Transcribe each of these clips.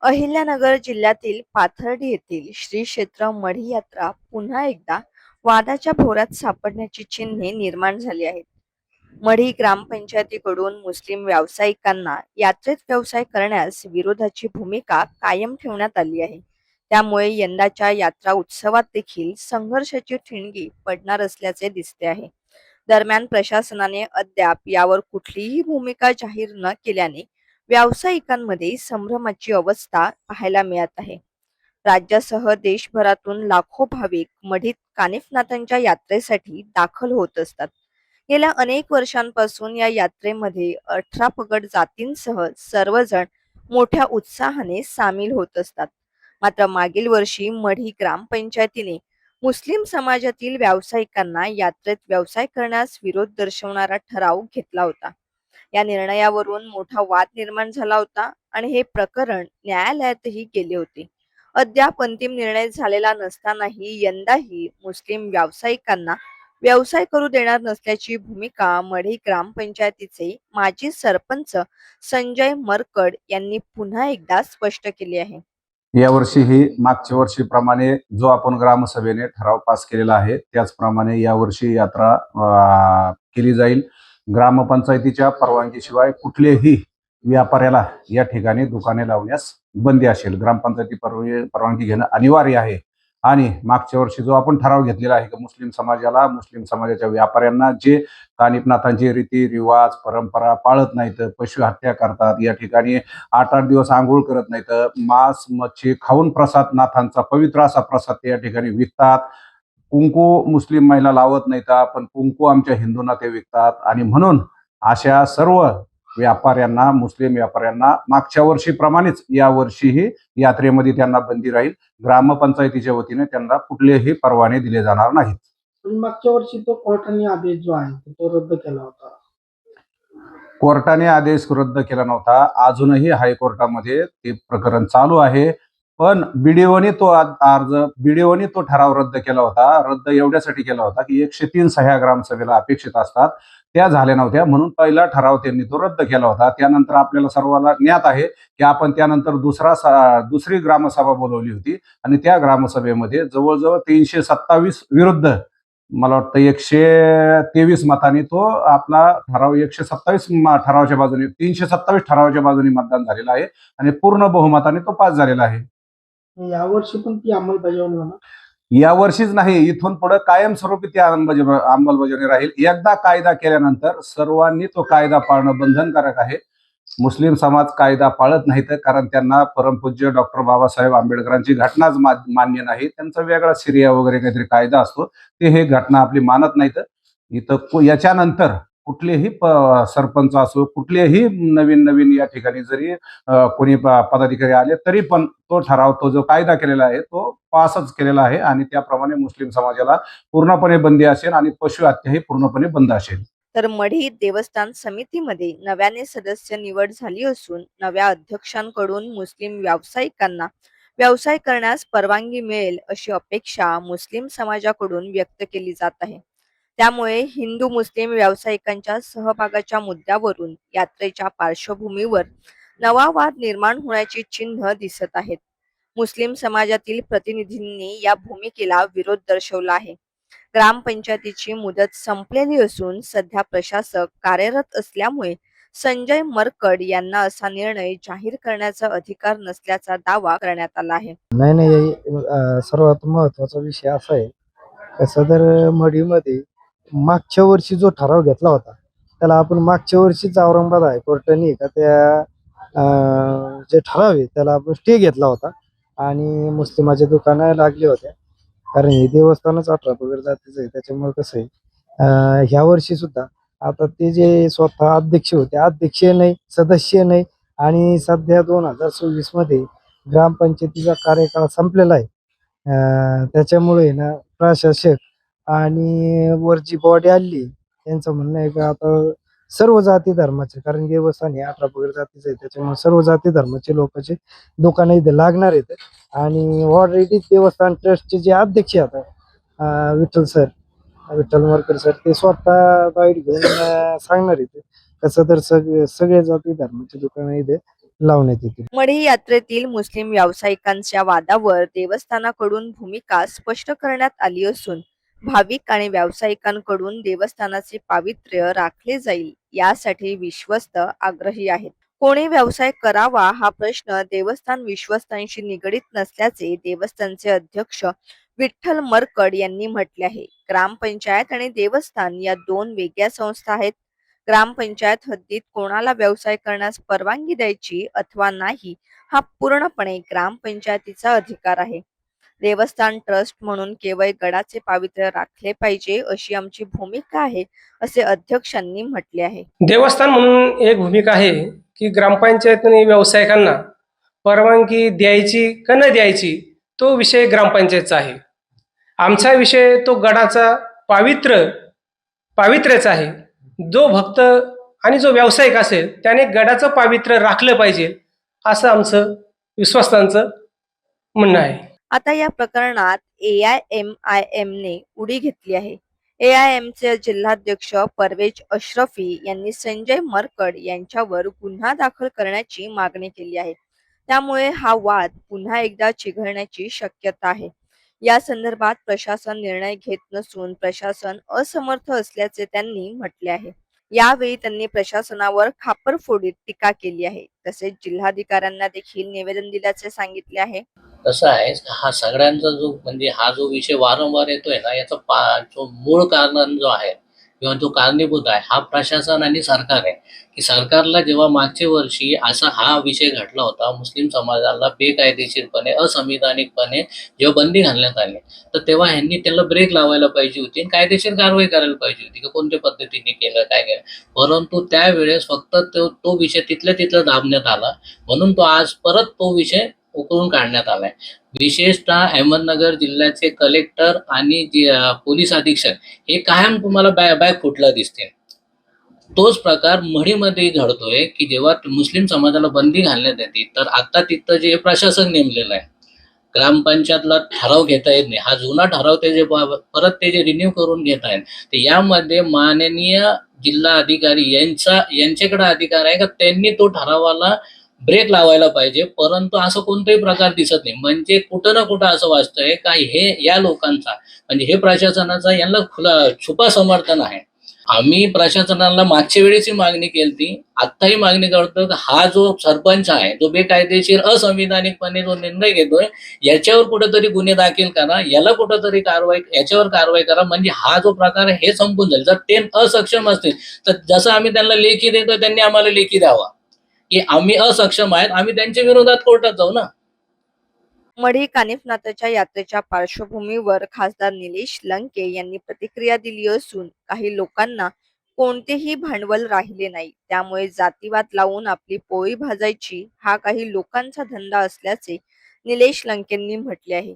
अहिल्यानगर जिल्ह्यातील पाथर्डी येथील श्री क्षेत्र मढी यात्रा पुन्हा एकदा वादाच्या भोवऱ्यात सापडण्याची चिन्हे निर्माण झाली आहेत. मढी ग्रामपंचायतीकडून मुस्लिम व्यावसायिकांना यात्रेत व्यवसाय करण्यास विरोधाची भूमिका कायम ठेवण्यात आली आहे. त्यामुळे यंदाच्या यात्रा उत्सवात देखील संघर्षाची ठिणगी पडणार असल्याचे दिसते आहे. दरम्यान प्रशासनाने अद्याप यावर कुठलीही भूमिका जाहीर न केल्याने व्यावसायिकांमध्ये संभ्रमाची अवस्था पाहायला मिळत आहे. राज्यासह देशभरातून लाखो भाविक मढीत कानिफनाथांच्या यात्रेसाठी दाखल होत असतात. गेल्या अनेक वर्षांपासून या यात्रेमध्ये 18 पगड जातींसह सर्वजण मोठ्या उत्साहाने सामील होत असतात. मात्र मागील वर्षी मढी ग्रामपंचायतीने मुस्लिम समाजातील व्यावसायिकांना यात्रेत व्यवसाय करण्यास विरोध दर्शवणारा ठराव घेतला होता. या निर्णयावरून मोठा वाद निर्माण झाला होता आणि हे प्रकरण न्यायालयातही गेले होते. अद्याप अंतिम निर्णय झालेला नसतानाही यंदाही मुस्लिम व्यावसायिकांना व्यवसाय करू देणार नसल्याची भूमिका मढी ग्रामपंचायतीचे माजी सरपंच संजय मरकड यांनी पुन्हा एकदा स्पष्ट केली आहे. यावर्षीही मागच्या वर्षीप्रमाणे जो आपण ग्रामसभेने ठराव पास केलेला आहे त्याचप्रमाणे यावर्षी यात्रा केली जाईल. ग्रामपंचायतीच्या परवानगीशिवाय कुठलेही व्यापाऱ्याला या ठिकाणी दुकाने लावण्यास बंदी असेल. ग्रामपंचायती परवानगी घेणं अनिवार्य आहे. आणि मागच्या वर्षी जो आपण ठराव घेतलेला आहे की मुस्लिम समाजाच्या व्यापाऱ्यांना जे कानिफनाथांचे रीती रिवाज परंपरा पाळत नाहीत, पशु हत्या करतात, या ठिकाणी 8-8 दिवस आंघोळ करत नाहीत, मांस मच्छी खाऊन प्रसाद नाथांचा पवित्र असा प्रसाद ते या ठिकाणी विकतात. कुंकू मुस्लिम महिला लावत नाहीत, पण कुंकू आमच्या हिंदूंना ते विकतात. आणि म्हणून अशा सर्व व्यापाऱ्यांना, मुस्लिम व्यापाऱ्यांना मागच्या वर्षीप्रमाणेच यावर्षीही यात्रेमध्ये त्यांना बंदी राहील. ग्रामपंचायतीच्या वतीने त्यांना कुठलेही परवाने दिले जाणार नाहीत. पण मागच्या वर्षी तो कोर्टाने आदेश जो आहे तो रद्द केला होता. कोर्टाने आदेश रद्द केला नव्हता. अजूनही हायकोर्टामध्ये ते प्रकरण चालू आहे. पण बीडीओने तो ठराव रद्द केला होता. रद्द एवढ्यासाठी केला होता की 103 सह्या ग्रामसभेला अपेक्षित असतात, त्या झाल्या नव्हत्या, म्हणून पहिला ठराव त्यांनी तो रद्द केला होता. त्यानंतर आपल्याला सर्वांना ज्ञात आहे की आपण त्यानंतर दुसरी ग्रामसभा बोलवली होती आणि त्या ग्रामसभेमध्ये जवळजवळ 327 विरुद्ध मला वाटतं 123 मतांनी तो आपला ठराव 127 ठरावाच्या बाजूने 327 ठरावाच्या बाजूने मतदान झालेलं आहे आणि पूर्ण बहुमताने तो पास झालेला आहे. यावर्षी पण ती अंमलबजावणी होणार. यावर्षीच नाही, इथून पुढे कायमस्वरूपी ती अंमलबजावणी राहील. एकदा कायदा केल्यानंतर सर्वांनी तो कायदा पाळणं बंधनकारक आहे. मुस्लिम समाज कायदा पाळत नाहीत कारण त्यांना परमपूज्य डॉक्टर बाबासाहेब आंबेडकरांची घटनाच मान्य नाही. त्यांचा वेगळा सिरिया वगैरे काहीतरी कायदा असतो, ते हे घटना आपली मानत नाहीत. इथं याच्यानंतर कुठलेही सरपंच असो, कुठलेही नवीन या ठिकाणी जरी कोणी पदाधिकारी आले तरी पण तो ठराव, तो जो कायदा केलेला आहे तो पासच केलेला आहे आणि त्याप्रमाणे मुस्लिम समाजाला पूर्णपणे बंदी असेल आणि पशु हत्या ही पूर्णपणे बंद असेल. तर मढी देवस्थान समितीमध्ये नव्याने सदस्य निवड झाली असून नव्या अध्यक्षांकडून मुस्लिम व्यावसायिकांना व्यवसाय करण्यास परवानगी मिळेल अशी अपेक्षा मुस्लिम समाजाकडून व्यक्त केली जात आहे. त्यामुळे हिंदू मुस्लिम व्यावसायिकांच्या सहभागाच्या मुद्द्यावरून यात्रेच्या पार्श्वभूमीवर नवा वाद निर्माण होण्याची चिन्ह दिसत आहेत. मुस्लिम समाजातील प्रतिनिधींनी या भूमिकेला विरोध दर्शवला आहे. ग्रामपंचायतीची मुदत संपलेली असून सध्या प्रशासक कार्यरत असल्यामुळे संजय मरकड यांना असा निर्णय जाहीर करण्याचा अधिकार नसल्याचा दावा करण्यात आला आहे. नाही, सर्वात महत्वाचा विषय असा आहे की सदर मढीमध्ये मागच्या वर्षी जो ठराव घेतला होता त्याला आपण मागच्या वर्षीच औरंगाबाद हायकोर्टाने का त्या जे ठराव आहे त्याला आपण स्टे घेतला होता आणि मुस्लिमाच्या दुकानं लागली होत्या. कारण हे देवस्थानच 18 पगड जातीचं आहे. त्याच्यामुळे कसं आहे ह्या वर्षी सुद्धा आता ते जे स्वतः अध्यक्ष होते, अध्यक्ष नाही, सदस्य नाही आणि सध्या 2026 मध्ये ग्रामपंचायतीचा कार्यकाळ संपलेला आहे. त्याच्यामुळे ना प्रशासक आणि वर जी बॉडी आली त्यांचं म्हणणं आहे का आता सर्व जाती धर्माचे, कारण देवस्थान हे 18 पगड जातीचं आहे, त्याच्यामुळे सर्व जाती धर्माचे लोकांचे दुकानं इथे लागणार आहेत. आणि ऑलरेडी देवस्थान ट्रस्टचे जे अध्यक्ष आता विठ्ठल मरकर सर, ते स्वतः बाईट घेऊन सांगणार आहेत कसं तर सगळे जाती धर्माचे दुकानं इथे लावण्यात येतील. मढी यात्रेतील मुस्लिम व्यावसायिकांच्या वादावर देवस्थानाकडून भूमिका स्पष्ट करण्यात आली असून भाविक आणि व्यावसायिकांकडून देवस्थानाचे पावित्र्य राखले जाईल यासाठी विश्वस्त आग्रही आहेत. कोणी व्यवसाय करावा हा प्रश्न देवस्थान विश्वस्तांशी निगडीत नसल्याचे देवस्थानचे अध्यक्ष विठ्ठल मरकड यांनी म्हटले आहे. ग्रामपंचायत आणि देवस्थान या दोन वेगळ्या संस्था आहेत. ग्रामपंचायत हद्दीत कोणाला व्यवसाय करण्यास परवानगी द्यायची अथवा नाही हा पूर्णपणे ग्रामपंचायतीचा अधिकार आहे. देवस्थान ट्रस्ट म्हणून केवळ गडाचे पावित्र्य राखले पाहिजे अशी आमची भूमिका आहे, असे अध्यक्षांनी म्हटले आहे. देवस्थान म्हणून एक भूमिका आहे की ग्रामपंचायतीने व्यावसायिकांना परवानगी द्यायची का न द्यायची तो विषय ग्रामपंचायतचा आहे. आमचा विषय तो गडाचा पावित्र्याचा आहे. जो भक्त आणि जो व्यावसायिक असेल त्याने गडाचं पावित्र्य राखलं पाहिजे असं आमचं विश्वासांचं म्हणणं आहे. आता या प्रकरणात AIMIM ने उडी घेतली आहे. AIMचे जिल्हाध्यक्ष परवेज अशरफी यांनी संजय मरकड यांच्यावर गुन्हा दाखल करण्याची मागणी केली आहे. त्यामुळे हा वाद पुन्हा एकदा चिघळण्याची शक्यता आहे. या संदर्भात प्रशासन निर्णय घेत नसून प्रशासन असमर्थ असल्याचे त्यांनी म्हटले आहे. यावेळी त्यांनी प्रशासनावर खापरफोडीत टीका केली आहे. तसेच जिल्हाधिकाऱ्यांना देखील निवेदन दिल्याचे सांगितले आहे. कसं आहे, हा सगळ्यांचा जो म्हणजे हा जो विषय वारंवार येतोय ना, याचा जो मूळ कारण जो आहे किंवा जो कारणीभूत आहे हा प्रशासन आणि सरकार आहे. की सरकारला जेव्हा मागच्या वर्षी असा हा विषय घडला होता, मुस्लिम समाजाला बेकायदेशीरपणे असंविधानिकपणे जेव्हा बंदी घालण्यात आली, तर तेव्हा ह्यांनी त्याला ब्रेक लावायला पाहिजे होती आणि कायदेशीर कारवाई करायला पाहिजे होती की कोणत्या पद्धतीने केलं काय केलं. परंतु त्यावेळेस फक्त तो विषय तिथल्या तिथं दाबण्यात आला, म्हणून तो आज परत तो विषय उकळून काढण्यात आलाय. विशेषतः अहमदनगर जिल्ह्याचे कलेक्टर आणि पोलीस अधीक्षक हे कायम तुम्हाला बॅग फुटला दिसते. तोच प्रकार मढीमध्ये घडतोय की जेव्हा मुस्लिम समाजाला बंदी घालण्यात येते, तर आता तिथं जे प्रशासन नेमलेलं आहे, ग्रामपंचायतला ठराव घेता येत नाही. हा जुना ठराव ते जे परत ते जे रिन्यू करून घेत आहेत, ते यामध्ये माननीय जिल्हा अधिकारी यांच्याकडे अधिकार आहे का त्यांनी तो ठरावाला ब्रेक लावायला पाहिजे. परंतु असं कोणताही प्रकार दिसत नाही. म्हणजे कुठं ना कुठं असं वाटतंय का हे या लोकांचा म्हणजे हे प्रशासनाचा यांना छुपा समर्थन आहे. आम्ही प्रशासनाला मागच्या वेळेची मागणी केली, आत्ताही मागणी करतो की हा जो सरपंच आहे जो बेकायदेशीर असंविधानिकपणे जो निर्णय घेतोय याच्यावर कुठेतरी गुन्हे दाखल करा, याला कुठेतरी याच्यावर कारवाई करा. म्हणजे हा जो प्रकार आहे हे संपून जाईल. जर ते असक्षम असतील तर जसं आम्ही त्यांना लेखी देतो त्यांनी आम्हाला लेखी द्यावा की आम्ही असक्षम आहेत, आम्ही त्यांच्या विरोधात कोर्टात जाऊ ना. मढी कानिफनाथाच्या यात्रेच्या पार्श्वभूमीवर खासदार निलेश लंके यांनी प्रतिक्रिया दिली असून काही लोकांना कोणतेही भांडवल राहिले नाही, त्यामुळे जातीवाद लावून आपली पोळी भाजायची हा काही लोकांचा धंदा असल्याचे निलेश लंकेंनी म्हटले आहे.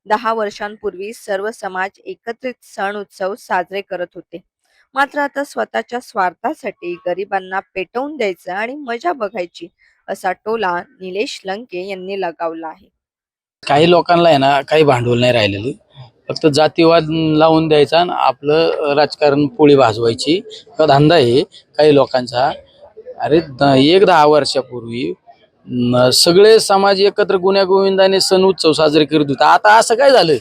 10 वर्षांपूर्वी सर्व समाज एकत्रित सण उत्सव साजरे करत होते, मात्र आता स्वतःच्या स्वार्थासाठी गरिबांना पेटवून द्यायचं आणि मजा बघायची असा टोला निलेश लंके यांनी लगावला आहे. काही लोकांना आहे ना काही भांडवल नाही राहिलेलं, फक्त जातीवाद लावून द्यायचा आणि आपलं राजकारण पोळी भाजवायची हा धंदा आहे काही लोकांचा. अरे 10 वर्षापूर्वी सगळे समाज एकत्र गुण्यागोविंदाने सण उत्सव साजरे करत होता. आता असं काय झालं?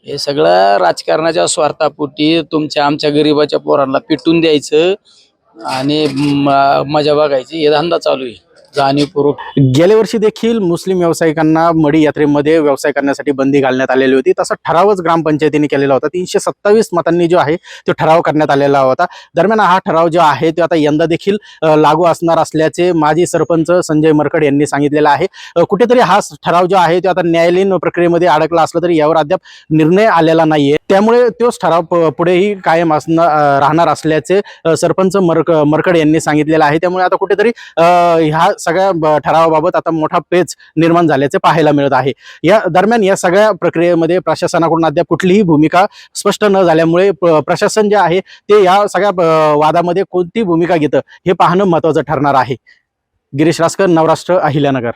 हे सगळं राजकारणाच्या स्वार्थापोटी तुमच्या आमच्या गरीबाच्या पोरांना पिटून द्यायचं आणि मजा बघायची हे धंदा चालू आहे जाणीवपूर्वक. गेल्या वर्षी देखील मुस्लिम व्यावसायिकांना मढी यात्रेमध्ये व्यवसाय करण्यासाठी बंदी घालण्यात आलेली होती. तसा ठरावच ग्रामपंचायतीने केलेला होता. 327 मतांनी जो आहे तो ठराव करण्यात आलेला होता. दरम्यान हा ठराव जो आहे तो आता यंदा देखील लागू असणार असल्याचे माजी सरपंच संजय मरकड यांनी सांगितलेलं आहे. कुठेतरी हा ठराव जो आहे तो आता न्यायालयीन प्रक्रियेमध्ये अडकला असला तरी यावर अद्याप निर्णय आलेला नाहीये. त्यामुळे तोच ठराव पुढेही कायम राहणार असल्याचे सरपंच मरकड यांनी सांगितलेलं आहे. त्यामुळे आता कुठेतरी ह्या सगळ्या ठरावाबाबत आता मोठा पेच निर्माण झाल्याचे पाहायला मिळत आहे. या दरम्यान या सगळ्या प्रक्रियेमध्ये प्रशासनाकडून अद्याप कुठलीही भूमिका स्पष्ट न झाल्यामुळे प्रशासन जे आहे ते या सगळ्या वादामध्ये कोणती भूमिका घेतं हे पाहणं महत्त्वाचं ठरणार आहे. गिरीश रासकर, नवराष्ट्र, अहिल्यानगर.